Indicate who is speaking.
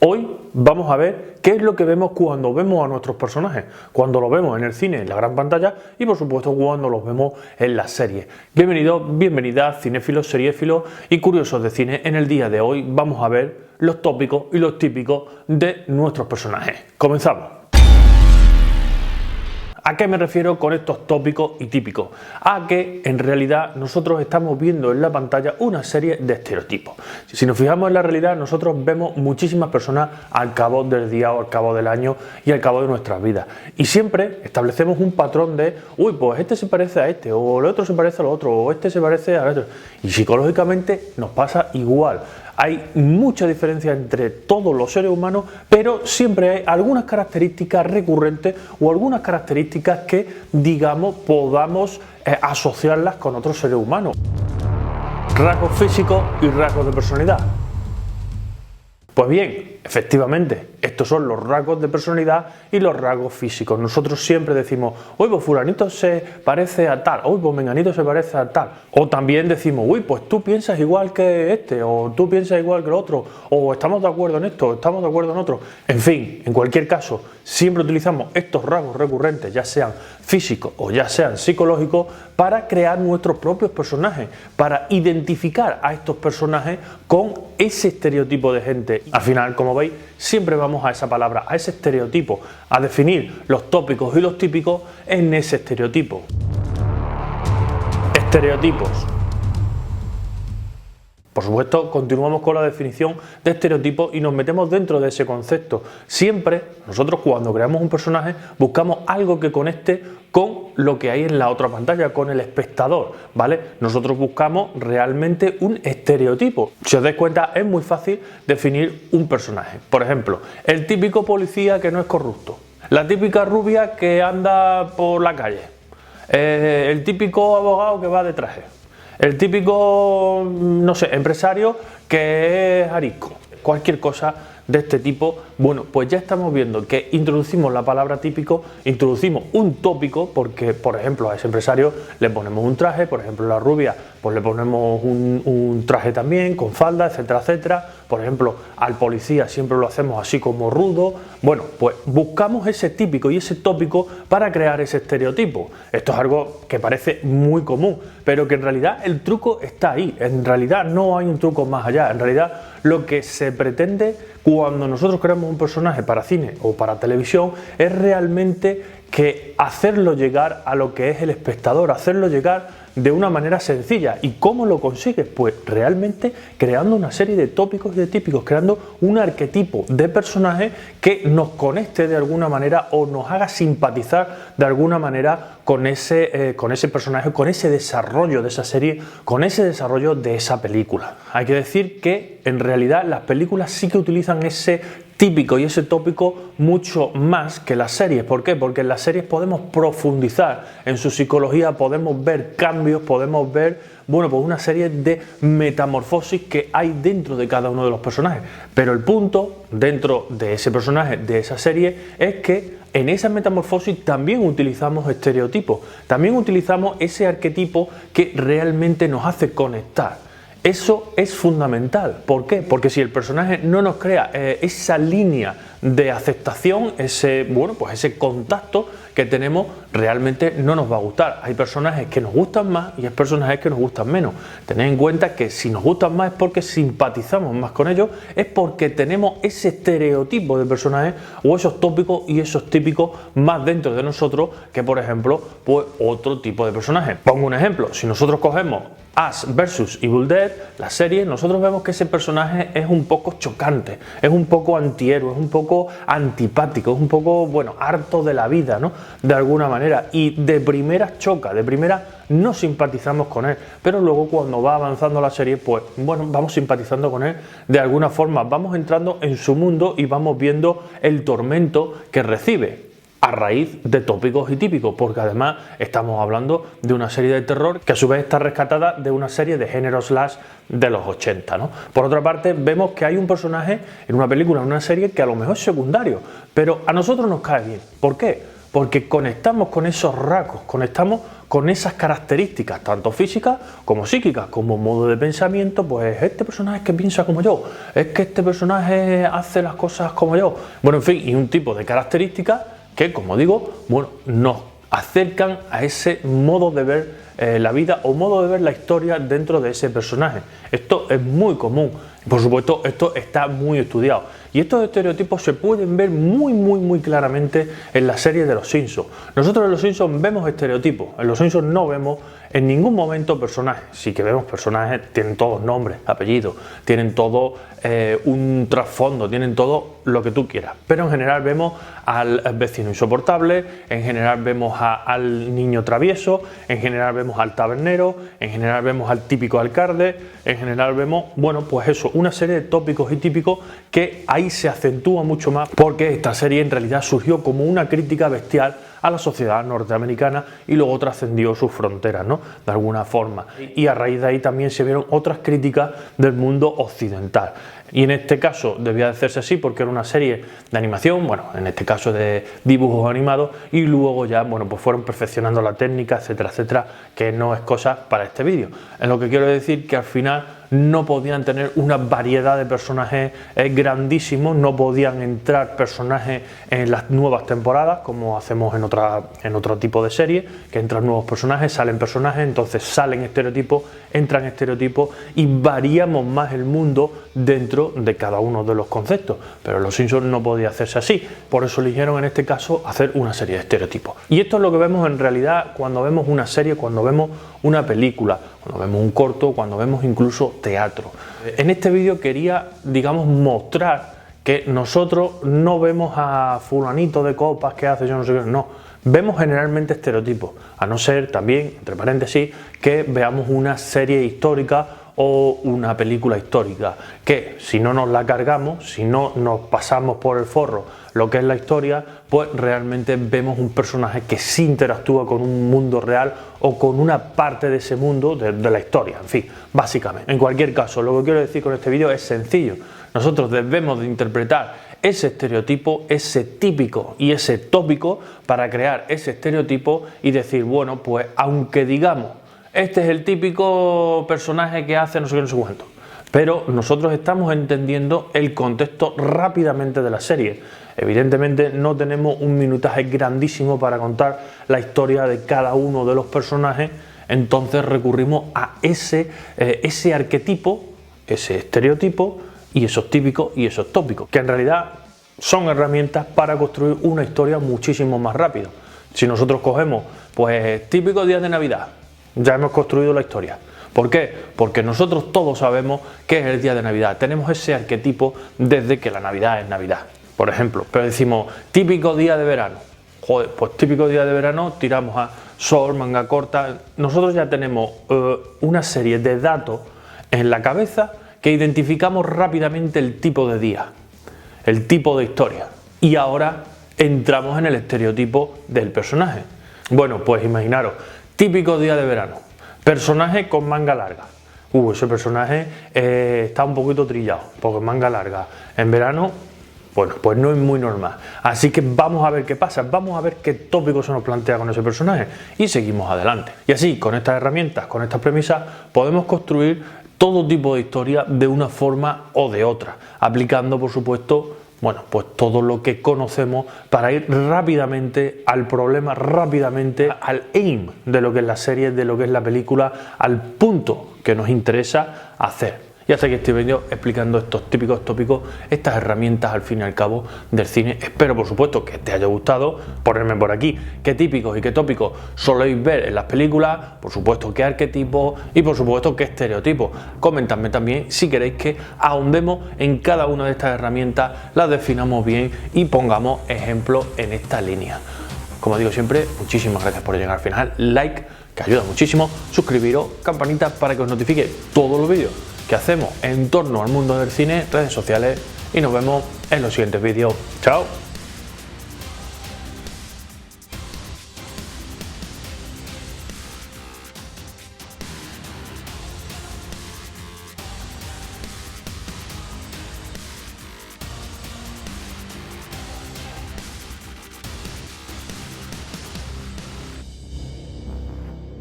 Speaker 1: Hoy vamos a ver qué es lo que vemos cuando vemos a nuestros personajes, cuando los vemos en el cine, en la gran pantalla y por supuesto cuando los vemos en las series. Bienvenidos, bienvenidas cinéfilos, seriéfilos y curiosos de cine. En el día de hoy vamos a ver los tópicos y los típicos de nuestros personajes. Comenzamos. ¿A qué me refiero con estos tópicos y típicos? A que en realidad nosotros estamos viendo en la pantalla una serie de estereotipos. Si nos fijamos en la realidad, nosotros vemos muchísimas personas al cabo del día o al cabo del año y al cabo de nuestras vidas. Y siempre establecemos un patrón de, uy, pues este se parece a este, o el otro se parece al otro, o este se parece al otro. Y psicológicamente nos pasa igual. Hay mucha diferencia entre todos los seres humanos, pero siempre hay algunas características recurrentes o algunas características que, digamos, podamos asociarlas con otros seres humanos. Rasgos físicos y rasgos de personalidad. Pues bien, efectivamente, estos son los rasgos de personalidad y los rasgos físicos. Nosotros siempre decimos, uy, pues fulanito se parece a tal, uy, pues menganito se parece a tal. O también decimos, uy, pues tú piensas igual que este, o tú piensas igual que el otro, o estamos de acuerdo en esto, o estamos de acuerdo en otro. En fin, en cualquier caso, siempre utilizamos estos rasgos recurrentes, ya sean físicos o ya sean psicológicos, para crear nuestros propios personajes, para identificar a estos personajes con ese estereotipo de gente. Al final, como veis, siempre vamos a esa palabra, a ese estereotipo, a definir los tópicos y los típicos en ese estereotipo. Estereotipos. Por supuesto, continuamos con la definición de estereotipo y nos metemos dentro de ese concepto. Siempre, nosotros cuando creamos un personaje, buscamos algo que conecte con lo que hay en la otra pantalla, con el espectador, ¿vale? Nosotros buscamos realmente un estereotipo. Si os dais cuenta, es muy fácil definir un personaje. Por ejemplo, el típico policía que no es corrupto, la típica rubia que anda por la calle, el típico abogado que va de traje, el típico, no sé, empresario que es arisco, cualquier cosa de este tipo. Bueno, pues ya estamos viendo que introducimos la palabra típico, introducimos un tópico, porque por ejemplo a ese empresario le ponemos un traje, por ejemplo a la rubia pues le ponemos un traje también con falda, etcétera, etcétera. Por ejemplo al policía siempre lo hacemos así como rudo. Bueno, pues buscamos ese típico y ese tópico para crear ese estereotipo. Esto es algo que parece muy común, pero que en realidad el truco está ahí. En realidad no hay un truco más allá. En realidad lo que se pretende cuando nosotros creamos un personaje para cine o para televisión es realmente que hacerlo llegar a lo que es el espectador, hacerlo llegar de una manera sencilla. ¿Y cómo lo consigues? Pues realmente creando una serie de tópicos y de típicos, creando un arquetipo de personaje que nos conecte de alguna manera o nos haga simpatizar de alguna manera con ese personaje, con ese desarrollo de esa serie, con ese desarrollo de esa película. Hay que decir que en realidad las películas sí que utilizan ese típico y ese tópico mucho más que las series. ¿Por qué? Porque en las series podemos profundizar en su psicología, podemos ver cambios, podemos ver, bueno, pues una serie de metamorfosis que hay dentro de cada uno de los personajes. Pero el punto dentro de ese personaje, de esa serie, es que en esa metamorfosis también utilizamos estereotipos, también utilizamos ese arquetipo que realmente nos hace conectar. Eso es fundamental. ¿Por qué? Porque si el personaje no nos crea esa línea de aceptación, ese contacto que tenemos, realmente no nos va a gustar. Hay personajes que nos gustan más y hay personajes que nos gustan menos. Tened en cuenta que si nos gustan más es porque simpatizamos más con ellos, es porque tenemos ese estereotipo de personaje o esos tópicos y esos típicos más dentro de nosotros que, por ejemplo, pues otro tipo de personaje. Pongo un ejemplo. Si nosotros cogemos Ash vs Evil Dead, la serie, nosotros vemos que ese personaje es un poco chocante, es un poco antihéroe, es un poco antipático, es un poco, bueno, harto de la vida, ¿no? De alguna manera, y de primera choca, de primera no simpatizamos con él, pero luego cuando va avanzando la serie, pues bueno, vamos simpatizando con él de alguna forma, vamos entrando en su mundo y vamos viendo el tormento que recibe a raíz de tópicos y típicos, porque además estamos hablando de una serie de terror que a su vez está rescatada de una serie de género slash de los 80, ¿no? Por otra parte, vemos que hay un personaje en una película, en una serie, que a lo mejor es secundario, pero a nosotros nos cae bien. ¿Por qué? porque conectamos con esos rasgos, conectamos con esas características, tanto físicas como psíquicas, como modo de pensamiento. Pues este personaje es que piensa como yo, es que este personaje hace las cosas como yo. Bueno, en fin, y un tipo de características que, como digo, bueno, nos acercan a ese modo de ver la vida o modo de ver la historia dentro de ese personaje. Esto es muy común, por supuesto esto está muy estudiado y estos estereotipos se pueden ver muy claramente en la serie de Los Simpsons. Nosotros en Los Simpsons vemos estereotipos, en Los Simpsons no vemos en ningún momento personajes. Sí que vemos personajes, tienen todos nombres, apellidos, tienen todo un trasfondo, tienen todo lo que tú quieras, pero en general vemos al vecino insoportable, en general vemos al niño travieso, en general vemos al tabernero, en general vemos al típico alcalde, en general vemos, bueno, pues eso, una serie de tópicos y típicos que ahí se acentúa mucho más, porque esta serie en realidad surgió como una crítica bestial a la sociedad norteamericana y luego trascendió sus fronteras, ¿no? De alguna forma. Y a raíz de ahí también se vieron otras críticas del mundo occidental. Y en este caso debía de hacerse así porque era una serie de animación, bueno, en este caso de dibujos animados, y luego ya, bueno, pues fueron perfeccionando la técnica, etcétera, etcétera, que no es cosa para este vídeo. En lo que quiero decir que al final no podían tener una variedad de personajes grandísimos, no podían entrar personajes en las nuevas temporadas, como hacemos en otro tipo de serie, que entran nuevos personajes, salen personajes, entonces salen estereotipos, entran estereotipos y variamos más el mundo dentro de cada uno de los conceptos. Pero Los Simpsons no podía hacerse así, por eso eligieron en este caso hacer una serie de estereotipos. Y esto es lo que vemos en realidad cuando vemos una serie, cuando vemos una película, cuando vemos un corto, cuando vemos incluso teatro. En este vídeo quería, digamos, mostrar que nosotros no vemos a fulanito de copas que hace yo no sé qué, no, vemos generalmente estereotipos, a no ser también, entre paréntesis, que veamos una serie histórica o una película histórica, que si no nos la cargamos, si no nos pasamos por el forro lo que es la historia, pues realmente vemos un personaje que sí interactúa con un mundo real o con una parte de ese mundo de la historia, en fin, básicamente. En cualquier caso, lo que quiero decir con este vídeo es sencillo. Nosotros debemos de interpretar ese estereotipo, ese típico y ese tópico para crear ese estereotipo y decir, bueno, pues aunque digamos, este es el típico personaje que hace no sé qué, no sé cuánto, pero nosotros estamos entendiendo el contexto rápidamente de la serie. Evidentemente no tenemos un minutaje grandísimo para contar la historia de cada uno de los personajes, entonces recurrimos a ese arquetipo, ese estereotipo y esos típicos y esos tópicos, que en realidad son herramientas para construir una historia muchísimo más rápido. Si nosotros cogemos, pues, típico día de Navidad, ya hemos construido la historia. ¿Por qué? Porque nosotros todos sabemos que es el día de Navidad. Tenemos ese arquetipo desde que la Navidad es Navidad, por ejemplo. Pero decimos, típico día de verano. Joder, pues típico día de verano, tiramos a sol, manga corta. Nosotros ya tenemos una serie de datos en la cabeza que identificamos rápidamente el tipo de día, el tipo de historia. Y ahora entramos en el estereotipo del personaje. Bueno, pues imaginaros, típico día de verano, personaje con manga larga. Ese personaje está un poquito trillado, porque manga larga en verano, bueno, pues no es muy normal. Así que vamos a ver qué pasa, vamos a ver qué tópico se nos plantea con ese personaje y seguimos adelante. Y así, con estas herramientas, con estas premisas, podemos construir todo tipo de historia de una forma o de otra, aplicando, por supuesto, bueno, pues todo lo que conocemos para ir rápidamente al problema, rápidamente al aim de lo que es la serie, de lo que es la película, al punto que nos interesa hacer. Y hasta aquí este vídeo explicando estos típicos tópicos, estas herramientas al fin y al cabo del cine. Espero, por supuesto, que te haya gustado. Ponerme por aquí qué típicos y qué tópicos soléis ver en las películas, por supuesto qué arquetipos y por supuesto qué estereotipos. Comentadme también si queréis que ahondemos en cada una de estas herramientas, las definamos bien y pongamos ejemplos en esta línea. Como digo siempre, muchísimas gracias por llegar al final. Like, que ayuda muchísimo. Suscribiros, campanita para que os notifique todos los vídeos que hacemos en torno al mundo del cine, redes sociales, y nos vemos en los siguientes vídeos. ¡Chao!